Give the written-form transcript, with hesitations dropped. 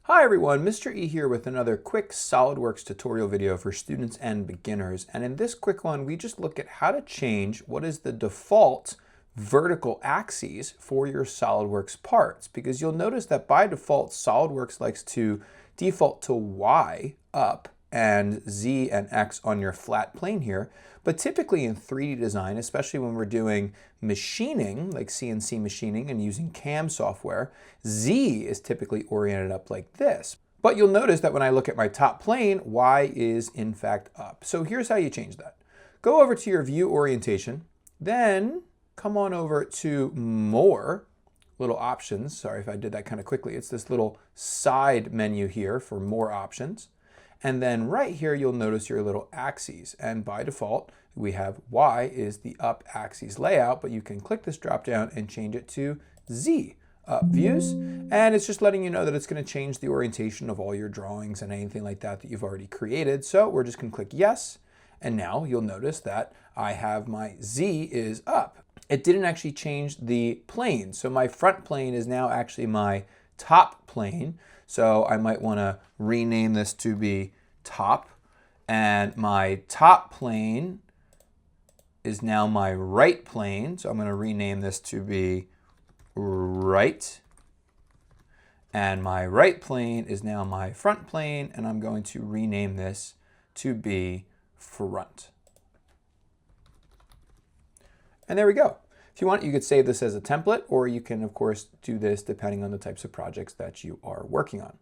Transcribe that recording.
Hi everyone, Mr. E here with another quick SolidWorks tutorial video for students and beginners. And in this quick one, we just look at how to change what is the default vertical axes for your SolidWorks parts. Because you'll notice that by default, SolidWorks likes to default to Y up and Z and X on your flat plane here. But typically in 3D design, especially when we're doing machining, like CNC machining and using CAM software, Z is typically oriented up like this. But you'll notice that when I look at my top plane, Y is in fact up. So here's how you change that. Go over to your view orientation, then come on over to more, little options. Sorry if I did that kind of quickly. It's this little side menu here for more options. And then right here, you'll notice your little axes. And by default, we have Y is the up axes layout, but you can click this drop down and change it to Z up views. And it's just letting you know that it's going to change the orientation of all your drawings and anything like that that you've already created. So we're just going to click yes. And now you'll notice that I have my Z is up. It didn't actually change the plane. So my front plane is now actually my top plane. So I might want to rename this to be top, and my top plane is now my right plane. So I'm going to rename this to be right, and my right plane is now my front plane, and I'm going to rename this to be front. And there we go. If you want, you could save this as a template, or you can, of course, do this depending on the types of projects that you are working on.